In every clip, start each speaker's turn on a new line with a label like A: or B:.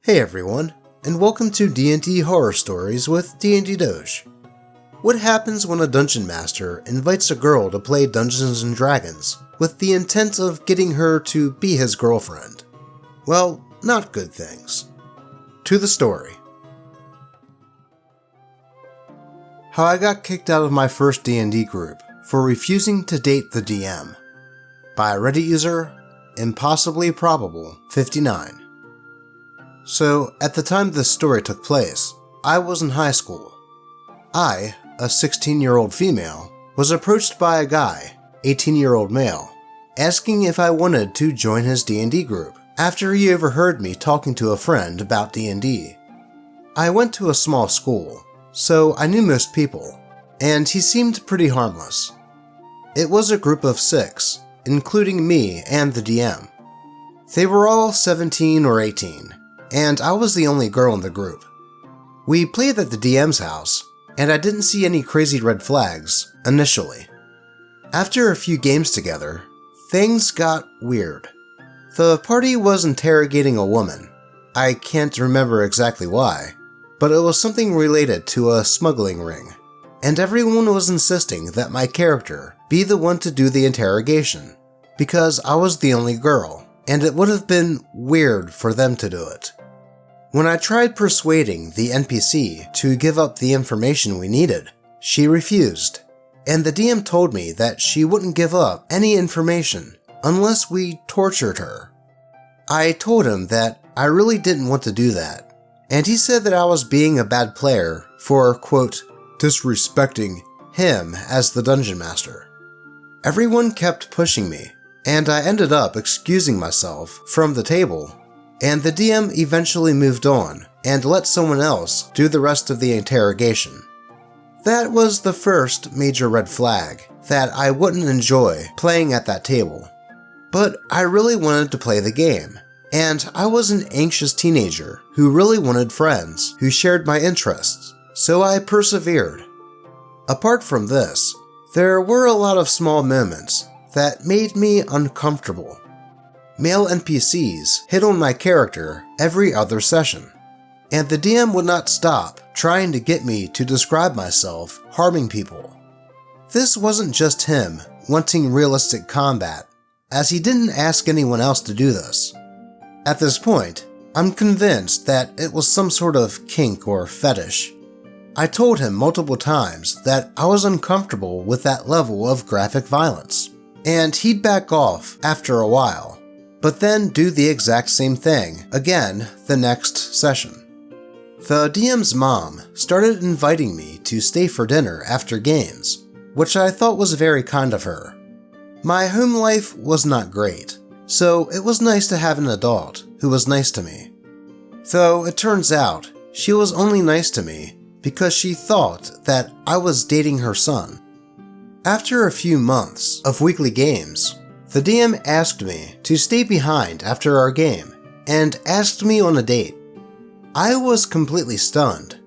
A: Hey everyone, and welcome to DnD Horror Stories with DnD Doge. What happens when a dungeon master invites a girl to play Dungeons & Dragons with the intent of getting her to be his girlfriend? Well, not good things. To the story. How I got kicked out of my first D&D group for refusing to date the DM. By Reddit user, Impossibly Probable 59. So, at the time this story took place, I was in high school. I, a 16-year-old female, was approached by a guy, 18-year-old male, asking if I wanted to join his D&D group after he overheard me talking to a friend about D&D. I went to a small school, so I knew most people, and he seemed pretty harmless. It was a group of 6, including me and the DM. They were all 17 or 18, and I was the only girl in the group. We played at the DM's house, and I didn't see any crazy red flags initially. After a few games together, things got weird. The party was interrogating a woman. I can't remember exactly why, but it was something related to a smuggling ring, and everyone was insisting that my character be the one to do the interrogation, because I was the only girl, and it would have been weird for them to do it. When I tried persuading the NPC to give up the information we needed, she refused, and the DM told me that she wouldn't give up any information unless we tortured her. I told him that I really didn't want to do that, and he said that I was being a bad player for, quote, disrespecting him as the dungeon master. Everyone kept pushing me, and I ended up excusing myself from the table, and the DM eventually moved on and let someone else do the rest of the interrogation. That was the first major red flag that I wouldn't enjoy playing at that table. But I really wanted to play the game, and I was an anxious teenager who really wanted friends who shared my interests, so I persevered. Apart from this, there were a lot of small moments that made me uncomfortable. Male NPCs hit on my character every other session, and the DM would not stop trying to get me to describe myself harming people. This wasn't just him wanting realistic combat, as he didn't ask anyone else to do this. At this point, I'm convinced that it was some sort of kink or fetish. I told him multiple times that I was uncomfortable with that level of graphic violence, and he'd back off after a while, but then do the exact same thing again the next session. The DM's mom started inviting me to stay for dinner after games, which I thought was very kind of her. My home life was not great, so it was nice to have an adult who was nice to me. Though it turns out she was only nice to me because she thought that I was dating her son. After a few months of weekly games, the DM asked me to stay behind after our game and asked me on a date. I was completely stunned.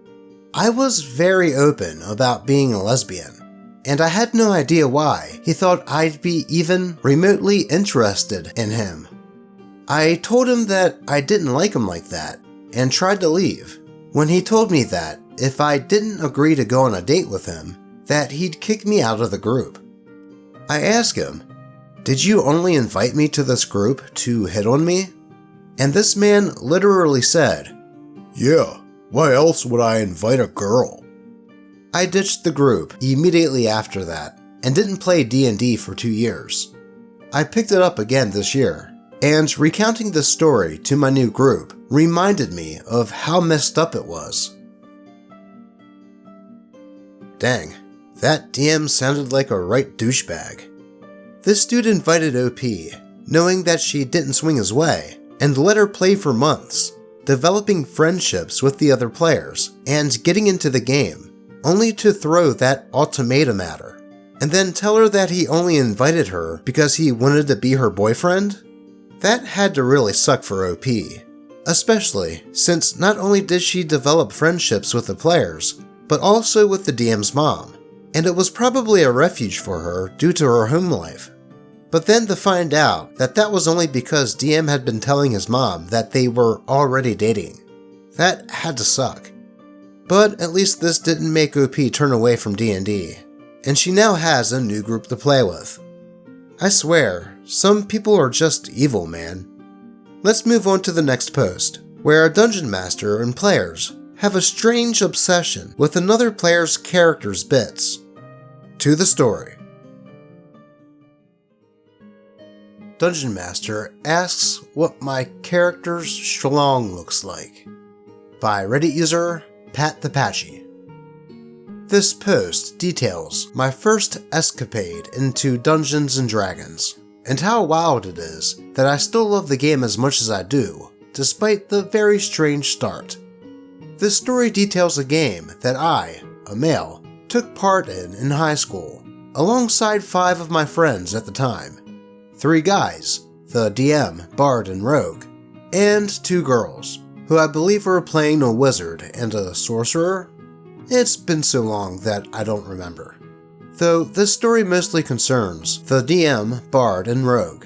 A: I was very open about being a lesbian, and I had no idea why he thought I'd be even remotely interested in him. I told him that I didn't like him like that and tried to leave, when he told me that if I didn't agree to go on a date with him, that he'd kick me out of the group. I asked him, "Did you only invite me to this group to hit on me?" And this man literally said, "Yeah, why else would I invite a girl?" I ditched the group immediately after that and didn't play D&D for 2 years. I picked it up again this year, and recounting this story to my new group reminded me of how messed up it was. Dang, that DM sounded like a right douchebag. This dude invited OP, knowing that she didn't swing his way, and let her play for months, developing friendships with the other players and getting into the game, only to throw that ultimatum at her, and then tell her that he only invited her because he wanted to be her boyfriend? That had to really suck for OP, especially since not only did she develop friendships with the players, but also with the DM's mom, and it was probably a refuge for her due to her home life. But then to find out that that was only because DM had been telling his mom that they were already dating. That had to suck. But at least this didn't make OP turn away from D&D, and she now has a new group to play with. I swear, some people are just evil, man. Let's move on to the next post, where a dungeon master and players have a strange obsession with another player's character's bits. To the story. Dungeon Master asks what my character's schlong looks like. By Reddit user Pat the Patchy. This post details my first escapade into Dungeons & Dragons, and how wild it is that I still love the game as much as I do, despite the very strange start. This story details a game that I, a male, took part in high school, alongside 5 of my friends at the time. 3 guys, the DM, Bard, and Rogue, and 2 girls, who I believe were playing a wizard and a sorcerer. It's been so long that I don't remember. Though this story mostly concerns the DM, Bard, and Rogue.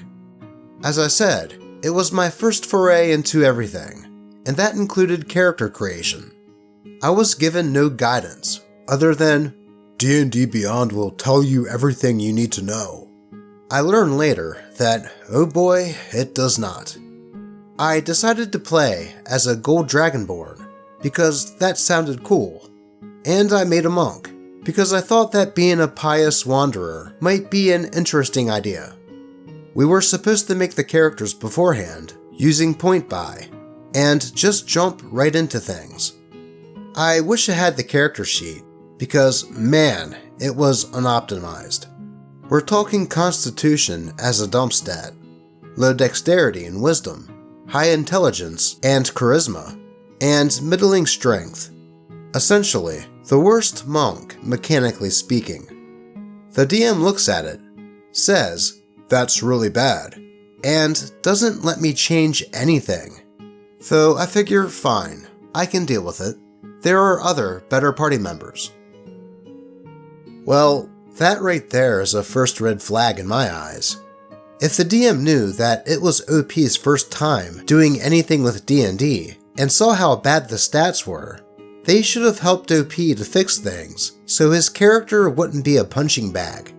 A: As I said, it was my first foray into everything, and that included character creation. I was given no guidance, other than, D&D Beyond will tell you everything you need to know. I learned later that, oh boy, it does not. I decided to play as a gold dragonborn because that sounded cool, and I made a monk because I thought that being a pious wanderer might be an interesting idea. We were supposed to make the characters beforehand, using point buy, and just jump right into things. I wish I had the character sheet, because man, it was unoptimized. We're talking Constitution as a dump stat, low dexterity and wisdom, high intelligence and charisma, and middling strength. Essentially, the worst monk, mechanically speaking. The DM looks at it, says, "That's really bad," and doesn't let me change anything. Though I figure, fine, I can deal with it. There are other, better party members. Well, that right there is a first red flag in my eyes. If the DM knew that it was OP's first time doing anything with D&D and saw how bad the stats were, they should have helped OP to fix things so his character wouldn't be a punching bag.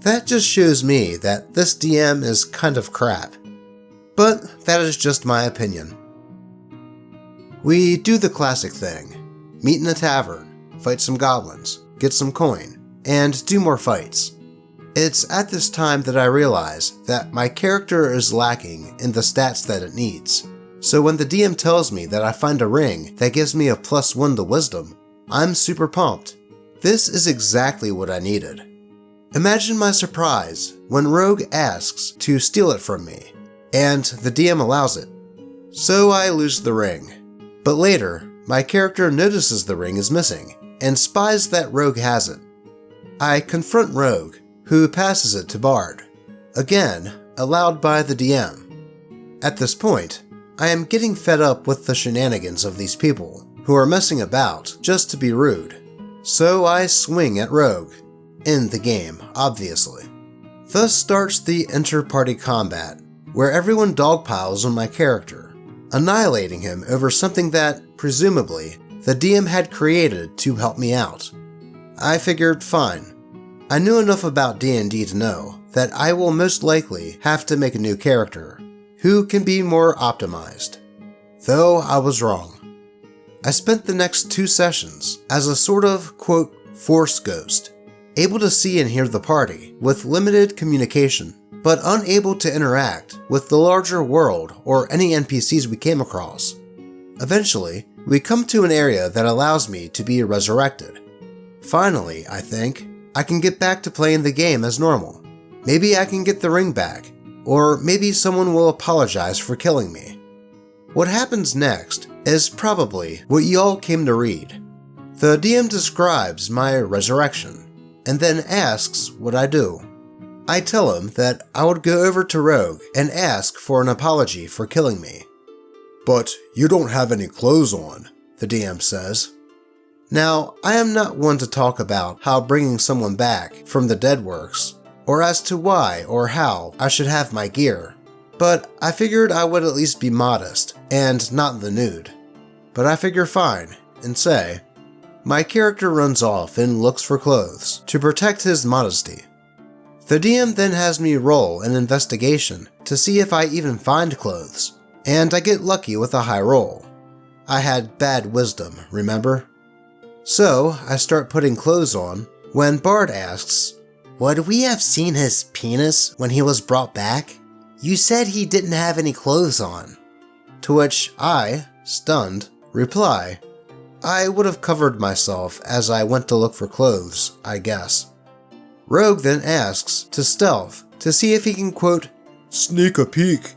A: That just shows me that this DM is kind of crap. But that is just my opinion. We do the classic thing. Meet in a tavern, fight some goblins, get some coin, and do more fights. It's at this time that I realize that my character is lacking in the stats that it needs. So when the DM tells me that I find a ring that gives me a +1 to wisdom, I'm super pumped. This is exactly what I needed. Imagine my surprise when Rogue asks to steal it from me, and the DM allows it. So I lose the ring. But later, my character notices the ring is missing, and spies that Rogue has it. I confront Rogue, who passes it to Bard, again allowed by the DM. At this point, I am getting fed up with the shenanigans of these people, who are messing about just to be rude, so I swing at Rogue, in the game, obviously. Thus starts the inter-party combat, where everyone dogpiles on my character, annihilating him over something that, presumably, the DM had created to help me out. I figured, fine. I knew enough about D&D to know that I will most likely have to make a new character, who can be more optimized. Though I was wrong. I spent the next 2 sessions as a sort of, quote, force ghost, able to see and hear the party with limited communication, but unable to interact with the larger world or any NPCs we came across. Eventually, we come to an area that allows me to be resurrected. Finally, I think, I can get back to playing the game as normal. Maybe I can get the ring back, or maybe someone will apologize for killing me. What happens next is probably what you all came to read. The DM describes my resurrection, and then asks what I do. I tell him that I would go over to Rogue and ask for an apology for killing me. "But you don't have any clothes on," the DM says. Now, I am not one to talk about how bringing someone back from the dead works, or as to why or how I should have my gear, but I figured I would at least be modest and not in the nude. But I figure fine and say, my character runs off and looks for clothes to protect his modesty. The DM then has me roll an investigation to see if I even find clothes, and I get lucky with a high roll. I had bad wisdom, remember? So I start putting clothes on when Bard asks, "Would we have seen his penis when he was brought back? You said he didn't have any clothes on." To which I, stunned, reply, "I would have covered myself as I went to look for clothes, I guess." Rogue then asks to stealth to see if he can, quote, "sneak a peek."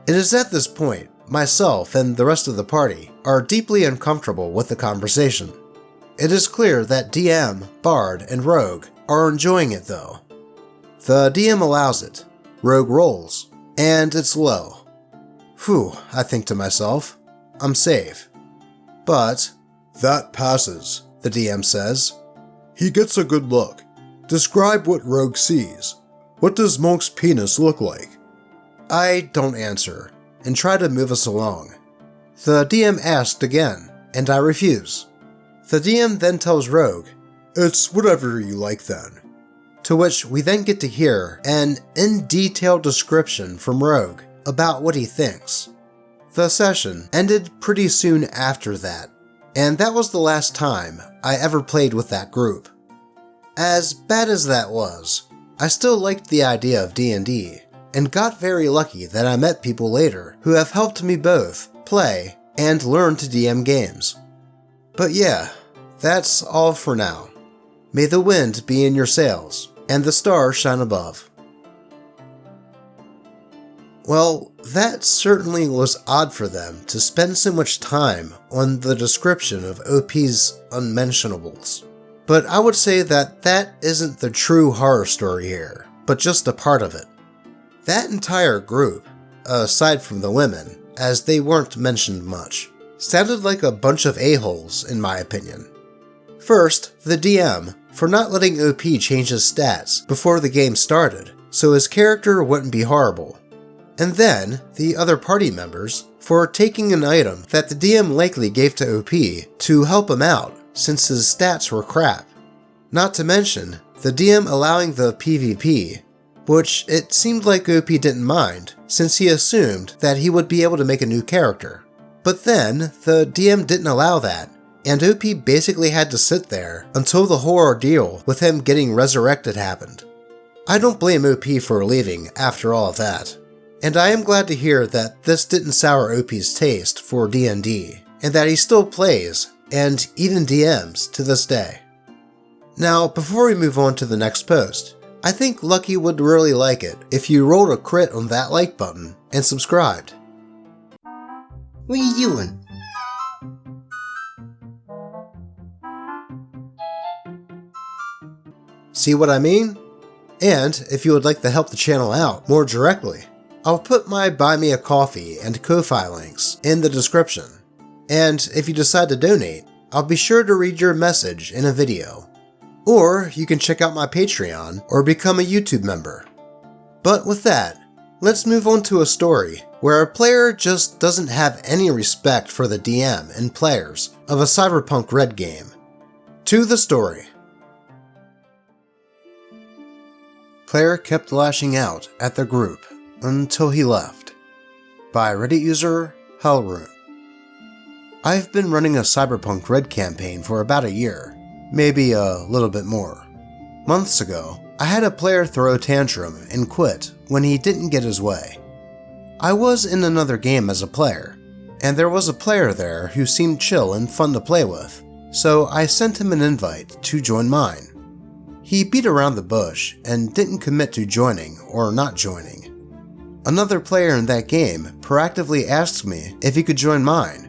A: It is at this point myself and the rest of the party are deeply uncomfortable with the conversation. It is clear that DM, Bard, and Rogue are enjoying it though. The DM allows it, Rogue rolls, and it's low. Phew, I think to myself, I'm safe. But, "That passes," the DM says. "He gets a good look. Describe what Rogue sees. What does Monk's penis look like?" I don't answer, and try to move us along. The DM asked again, and I refuse. The DM then tells Rogue, "It's whatever you like then." To which we then get to hear an in-detail description from Rogue about what he thinks. The session ended pretty soon after that, and that was the last time I ever played with that group. As bad as that was, I still liked the idea of D&D, and got very lucky that I met people later who have helped me both play and learn to DM games. But yeah, that's all for now. May the wind be in your sails, and the stars shine above. Well, that certainly was odd for them to spend so much time on the description of OP's unmentionables. But I would say that that isn't the true horror story here, but just a part of it. That entire group, aside from the women, as they weren't mentioned much, sounded like a bunch of a-holes in my opinion. First, the DM, for not letting OP change his stats before the game started, so his character wouldn't be horrible. And then, the other party members, for taking an item that the DM likely gave to OP to help him out since his stats were crap. Not to mention, the DM allowing the PvP, which it seemed like OP didn't mind since he assumed that he would be able to make a new character. But then, the DM didn't allow that, and OP basically had to sit there until the whole ordeal with him getting resurrected happened. I don't blame OP for leaving after all of that, and I am glad to hear that this didn't sour OP's taste for D&D, and that he still plays, and even DMs to this day. Now, before we move on to the next post, I think Lucky would really like it if you rolled a crit on that like button and subscribed.
B: What are you doing?
A: See what I mean? And if you would like to help the channel out more directly, I'll put my Buy Me a Coffee and Ko-Fi links in the description. And if you decide to donate, I'll be sure to read your message in a video. Or you can check out my Patreon or become a YouTube member. But with that, let's move on to a story where a player just doesn't have any respect for the DM and players of a Cyberpunk Red game. To the story. Player kept lashing out at the group until he left. By Reddit user Hellroom. I've been running a Cyberpunk Red campaign for about a year, maybe a little bit more. Months ago, I had a player throw a tantrum and quit when he didn't get his way. I was in another game as a player, and there was a player there who seemed chill and fun to play with, so I sent him an invite to join mine. He beat around the bush and didn't commit to joining or not joining. Another player in that game proactively asked me if he could join mine.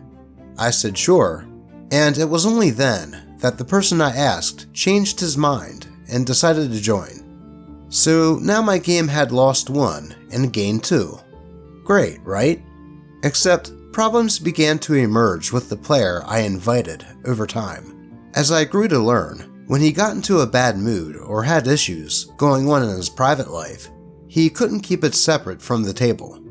A: I said sure, and it was only then that the person I asked changed his mind and decided to join. So now my game had lost 1 and gained 2. Great, right? Except problems began to emerge with the player I invited over time. As I grew to learn, When he got into a bad mood or had issues going on in his private life, he couldn't keep it separate from the table.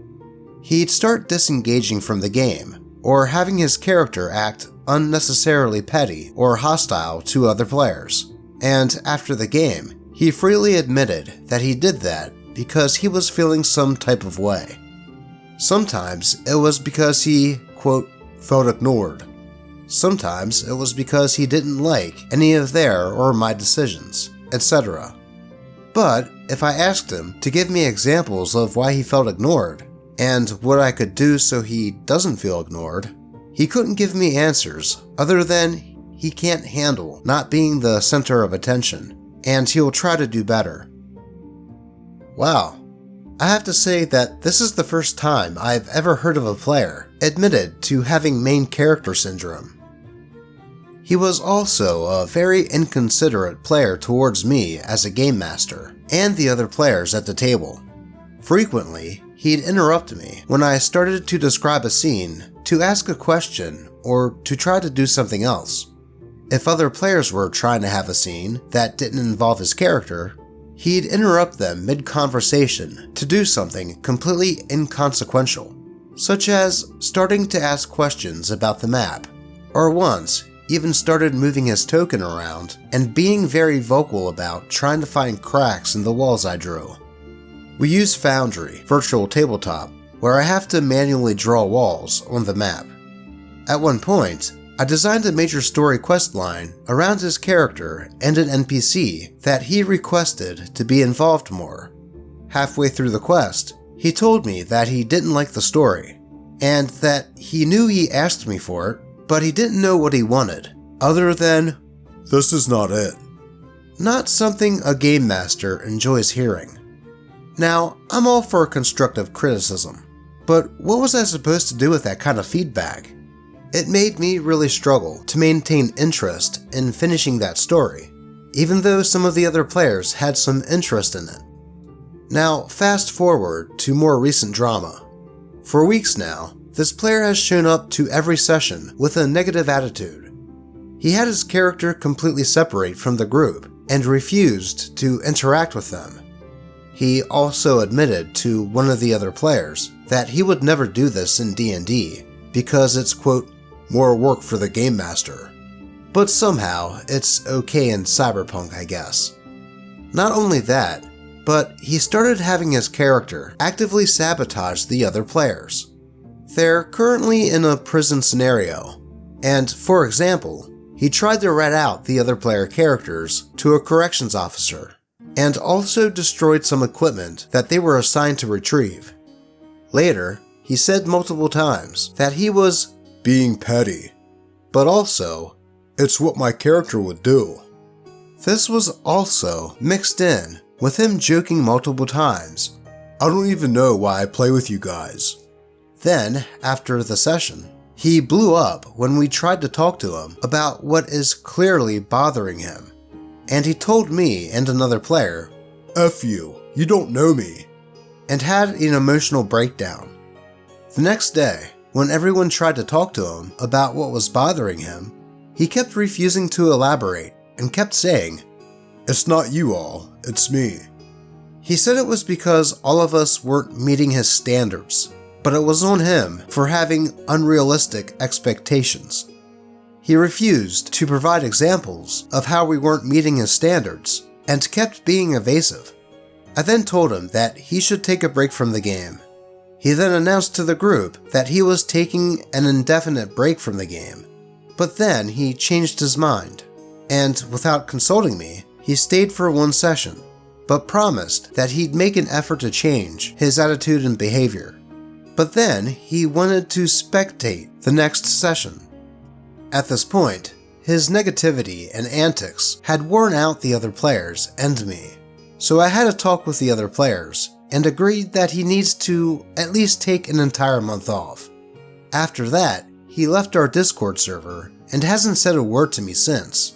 A: He'd start disengaging from the game, or having his character act unnecessarily petty or hostile to other players. And after the game, he freely admitted that he did that because he was feeling some type of way. Sometimes it was because he, quote, felt ignored. Sometimes it was because he didn't like any of their or my decisions, etc. But if I asked him to give me examples of why he felt ignored, and what I could do so he doesn't feel ignored, he couldn't give me answers other than he can't handle not being the center of attention, and he'll try to do better. Wow. I have to say that this is the first time I've ever heard of a player admitted to having main character syndrome. He was also a very inconsiderate player towards me as a game master and the other players at the table. Frequently, he'd interrupt me when I started to describe a scene to ask a question or to try to do something else. If other players were trying to have a scene that didn't involve his character, he'd interrupt them mid-conversation to do something completely inconsequential, such as starting to ask questions about the map, or once even started moving his token around and being very vocal about trying to find cracks in the walls I drew. We use Foundry Virtual Tabletop, where I have to manually draw walls on the map. At one point, I designed a major story quest line around his character and an NPC that he requested to be involved more. Halfway through the quest, he told me that he didn't like the story, and that he knew he asked me for it, but he didn't know what he wanted, other than, "This is not it." Not something a game master enjoys hearing. Now, I'm all for constructive criticism, but what was I supposed to do with that kind of feedback? It made me really struggle to maintain interest in finishing that story, even though some of the other players had some interest in it. Now, fast forward to more recent drama. For weeks now, this player has shown up to every session with a negative attitude. He had his character completely separate from the group and refused to interact with them. He also admitted to one of the other players that he would never do this in D&D because it's, quote, more work for the game master. But somehow, it's okay in Cyberpunk, I guess. Not only that, but he started having his character actively sabotage the other players. They're currently in a prison scenario, and for example, he tried to rat out the other player characters to a corrections officer, and also destroyed some equipment that they were assigned to retrieve. Later, he said multiple times that he was being petty, but also, it's what my character would do. This was also mixed in with him joking multiple times, "I don't even know why I play with you guys." Then, after the session, he blew up when we tried to talk to him about what is clearly bothering him, and he told me and another player, "F you don't know me," and had an emotional breakdown. The next day, when everyone tried to talk to him about what was bothering him, he kept refusing to elaborate and kept saying, "It's not you all, it's me." He said it was because all of us weren't meeting his standards, but it was on him for having unrealistic expectations. He refused to provide examples of how we weren't meeting his standards and kept being evasive. I then told him that he should take a break from the game. He then announced to the group that he was taking an indefinite break from the game, but then he changed his mind, and without consulting me, he stayed for one session, but promised that he'd make an effort to change his attitude and behavior. But then he wanted to spectate the next session. At this point, his negativity and antics had worn out the other players and me, so I had a talk with the other players and agreed that he needs to at least take an entire month off. After that, he left our Discord server and hasn't said a word to me since,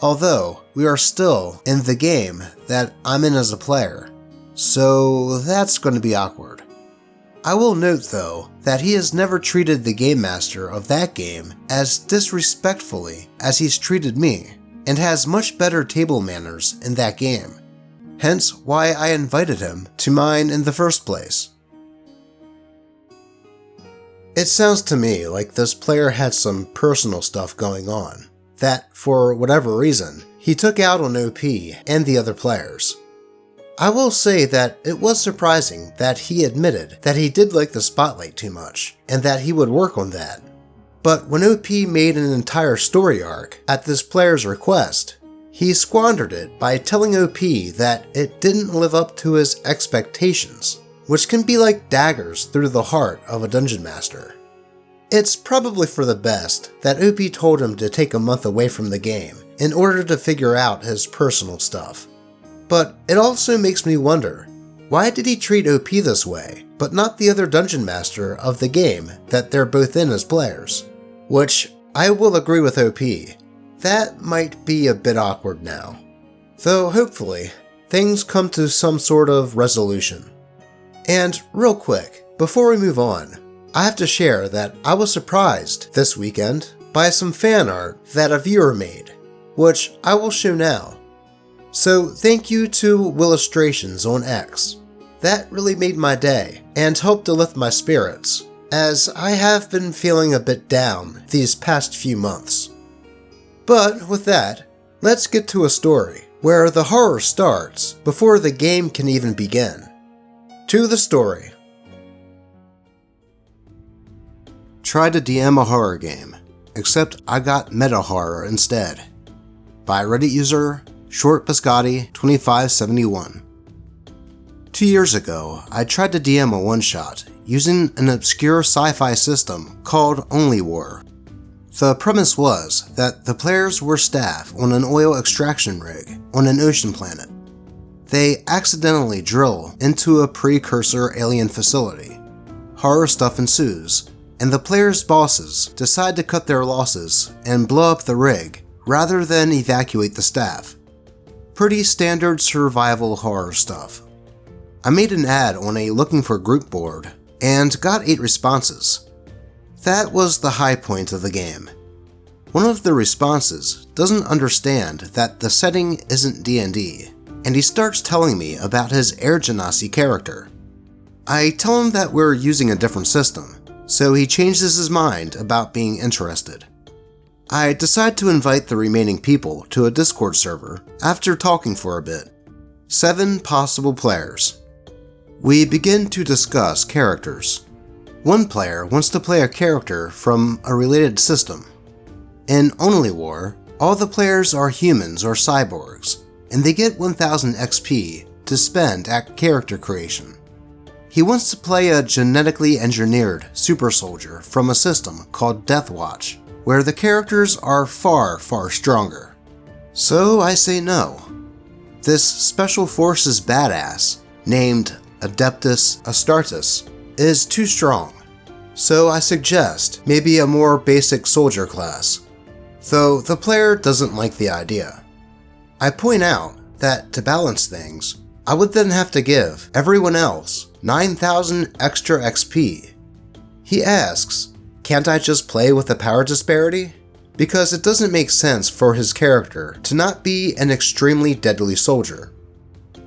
A: although we are still in the game that I'm in as a player, so that's going to be awkward. I will note though that he has never treated the game master of that game as disrespectfully as he's treated me, and has much better table manners in that game, hence why I invited him to mine in the first place. It sounds to me like this player had some personal stuff going on, that, for whatever reason, he took out on OP and the other players. I will say that it was surprising that he admitted that he did like the spotlight too much, and that he would work on that. But when OP made an entire story arc at this player's request, he squandered it by telling OP that it didn't live up to his expectations, which can be like daggers through the heart of a dungeon master. It's probably for the best that OP told him to take a month away from the game in order to figure out his personal stuff. But it also makes me wonder, why did he treat OP this way, but not the other dungeon master of the game that they're both in as players? Which, I will agree with OP, that might be a bit awkward now. Though hopefully, things come to some sort of resolution. And real quick, before we move on, I have to share that I was surprised this weekend by some fan art that a viewer made, which I will show now. So thank you to Willustrations on X. That really made my day and helped to lift my spirits, as I have been feeling a bit down these past few months. But with that, let's get to a story where the horror starts before the game can even begin. To the story. Tried to DM a horror game, except I got meta horror instead. By Reddit user ShortBiscotti2571. 2 years ago, I tried to DM a one-shot using an obscure sci-fi system called Only War. The premise was that the players were staff on an oil extraction rig on an ocean planet. They accidentally drill into a precursor alien facility. Horror stuff ensues, and the players' bosses decide to cut their losses and blow up the rig rather than evacuate the staff. Pretty standard survival horror stuff. I made an ad on a looking for group board and got 8 responses. That was the high point of the game. One of the responses doesn't understand that the setting isn't D&D, and he starts telling me about his Air Genasi character. I tell him that we're using a different system, so he changes his mind about being interested. I decide to invite the remaining people to a Discord server after talking for a bit. 7 possible players. We begin to discuss characters. One player wants to play a character from a related system. In Only War, all the players are humans or cyborgs, and they get 1000 XP to spend at character creation. He wants to play a genetically engineered super soldier from a system called Death Watch, where the characters are far, far stronger. So I say no. This Special Forces badass, named Adeptus Astartes, is too strong, so I suggest maybe a more basic soldier class, though the player doesn't like the idea. I point out that to balance things, I would then have to give everyone else 9,000 extra XP. He asks, can't I just play with a power disparity? Because it doesn't make sense for his character to not be an extremely deadly soldier.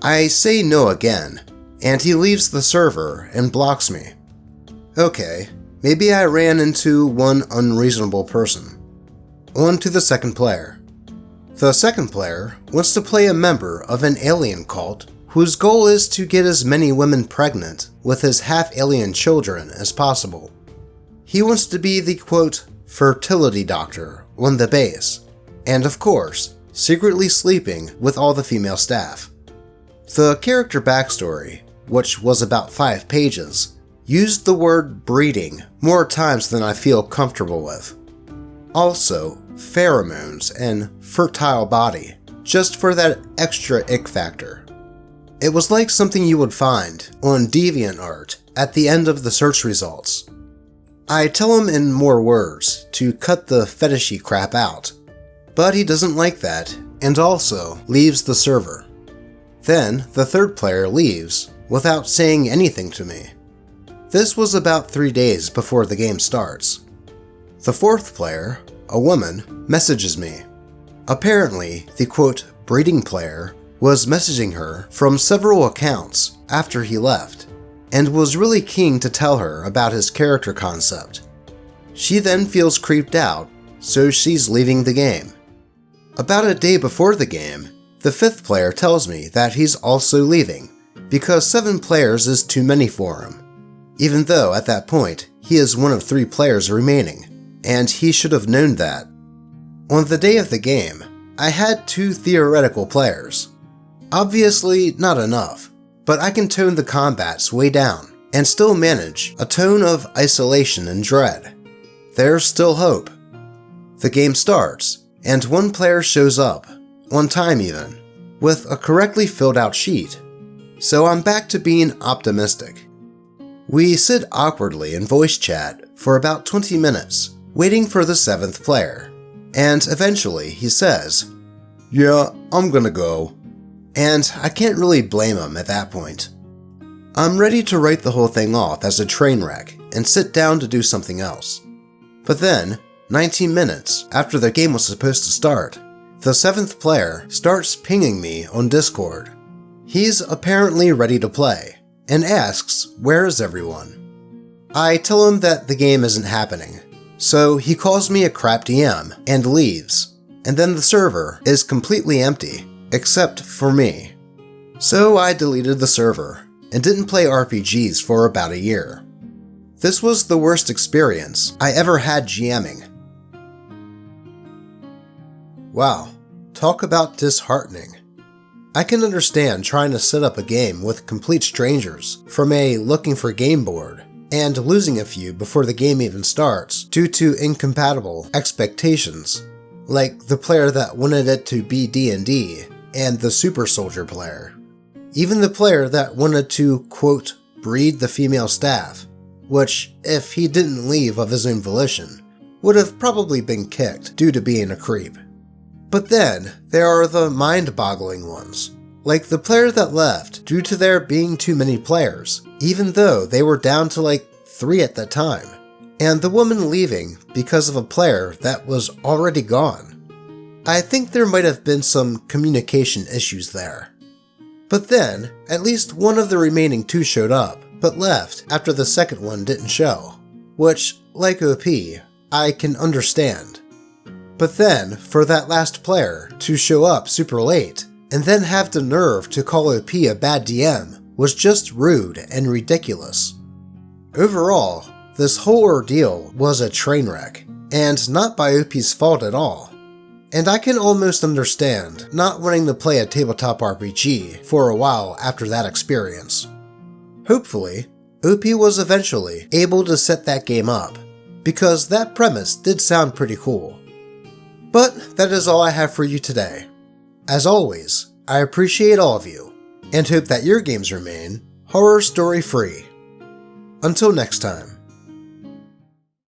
A: I say no again, and he leaves the server and blocks me. Okay, maybe I ran into one unreasonable person. On to the second player. The second player wants to play a member of an alien cult whose goal is to get as many women pregnant with his half-alien children as possible. He wants to be the, quote, fertility doctor on the base, and of course, secretly sleeping with all the female staff. The character backstory, which was about 5 pages, used the word breeding more times than I feel comfortable with. Also, pheromones and fertile body, just for that extra ick factor. It was like something you would find on DeviantArt at the end of the search results. I tell him in more words to cut the fetishy crap out, but he doesn't like that and also leaves the server. Then the third player leaves without saying anything to me. This was about 3 days before the game starts. The fourth player, a woman, messages me. Apparently, the quote, breeding player was messaging her from several accounts after he left, and was really keen to tell her about his character concept. She then feels creeped out, so she's leaving the game. About a day before the game, the 5th player tells me that he's also leaving, because 7 players is too many for him, even though at that point he is one of 3 players remaining, and he should have known that. On the day of the game, I had 2 theoretical players. Obviously not enough, but I can tone the combats way down and still manage a tone of isolation and dread. There's still hope. The game starts, and 1 player shows up, on time even, with a correctly filled out sheet. So I'm back to being optimistic. We sit awkwardly in voice chat for about 20 minutes, waiting for the 7th player. And eventually he says, "Yeah, I'm gonna go." And I can't really blame him at that point. I'm ready to write the whole thing off as a train wreck and sit down to do something else. But then, 19 minutes after the game was supposed to start, the 7th player starts pinging me on Discord. He's apparently ready to play, and asks, "Where is everyone?" I tell him that the game isn't happening, so he calls me a crap DM and leaves, and then the server is completely empty, except for me. So I deleted the server, and didn't play RPGs for about a year. This was the worst experience I ever had GMing. Wow, talk about disheartening. I can understand trying to set up a game with complete strangers from a looking for game board, and losing a few before the game even starts due to incompatible expectations, like the player that wanted it to be D&D and the super soldier player. Even the player that wanted to, quote, breed the female staff, which, if he didn't leave of his own volition, would have probably been kicked due to being a creep. But then, there are the mind-boggling ones, like the player that left due to there being too many players, even though they were down to like 3 at the time, and the woman leaving because of a player that was already gone. I think there might have been some communication issues there. But then, at least one of the remaining 2 showed up, but left after the second one didn't show, which, like OP, I can understand. But then, for that last player to show up super late, and then have the nerve to call OP a bad DM was just rude and ridiculous. Overall, this whole ordeal was a train wreck, and not by OP's fault at all. And I can almost understand not wanting to play a tabletop RPG for a while after that experience. Hopefully, OP was eventually able to set that game up, because that premise did sound pretty cool. But that is all I have for you today. As always, I appreciate all of you, and hope that your games remain horror story free. Until next time.